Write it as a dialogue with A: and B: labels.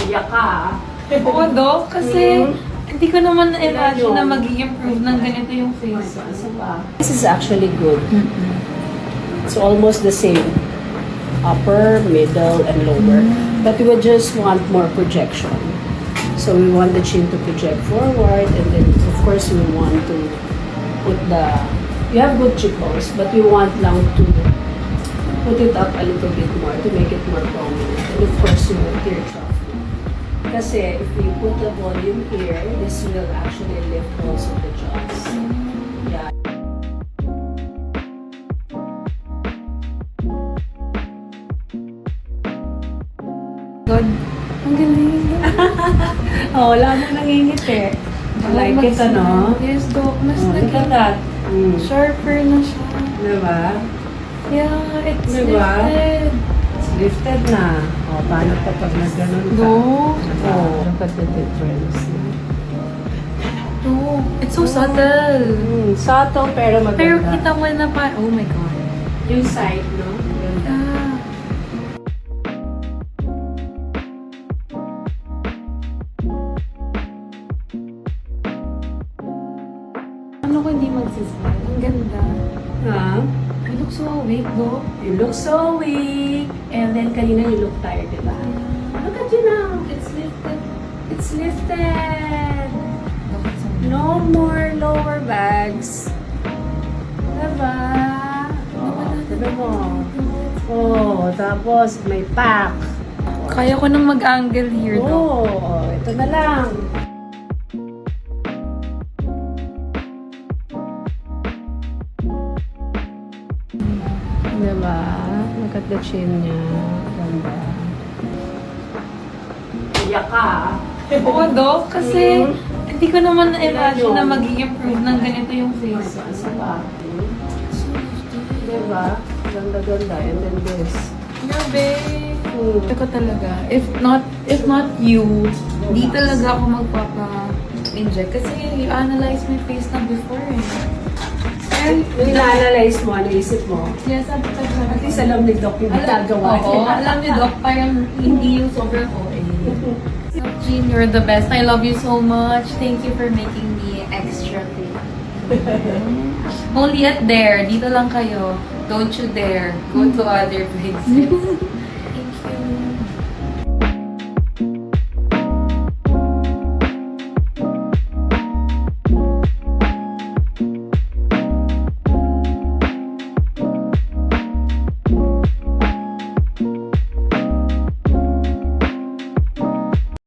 A: Iyak ka,
B: Oo, Doc. Kasi hindi ko naman na-imagine na mag-i-improve ng ganito yung face.
A: This is actually good. It's almost the same. Upper, middle, and lower. But we would just want more projection. So we want the chin to project forward, and then of course we want to put you have good cheekbones, but we want lang to put it up a little bit more to make it more prominent. And of course you want tear trough. Kasi if we put the volume here, this will actually lift also the jaws. Yeah.
B: God, ang galing.
A: Oh, wala mo nangingiti. I like it, ano?
B: Yes, Doc. Mas
A: Look at that.
B: sharper na siya.
A: Diba?
B: Yeah, it's
A: Diba?
B: lifted.
A: It's lifted na. O, paano pa pag nag-ganon ka?
B: Doc.
A: Oh, look at the difference.
B: Doc. It's so subtle.
A: Subtle pero maganda.
B: Pero kita mo na pa, oh my God.
A: Yung side, no? Ganda.
B: Yeah. Ano ko hindi magsismile? Ang ganda.
A: Ha?
B: You look so awake, Doc.
A: You look so weak. And then kanina you look tired, diba? Look at you now.
B: It's lifted.
A: It's lifted.
B: Doc, it's so
A: No more lower bags. Diba? Oh, diba mo? Oh, tapos may pack.
B: Kaya ko nang mag-angle here, Doc.
A: Oh, ito na lang. Diba? Look at the chin niya. Ganda. Iyak ka,
B: Oo, Doc. Kasi hindi ko naman na-imagine na mag-i-improve ng ganito yung face.
A: Sa pa. Diba? Ganda-ganda. And then this.
B: Grabe. Ito talaga. If not you, di talaga ako magpapa-inject. Kasi you analyze my face na before eh. And,
A: Ina-analyze mo, naisip mo.
B: yes, sabi ko
A: At least alam ni Doc yung ginagawa
B: Oo, alam niyo, Doc, parang hindi yung sobrang OA. So, Jean, you're the best. I love you so much. Thank you for making me extra fit. Only at there. Dito lang kayo. Don't you dare go to other places.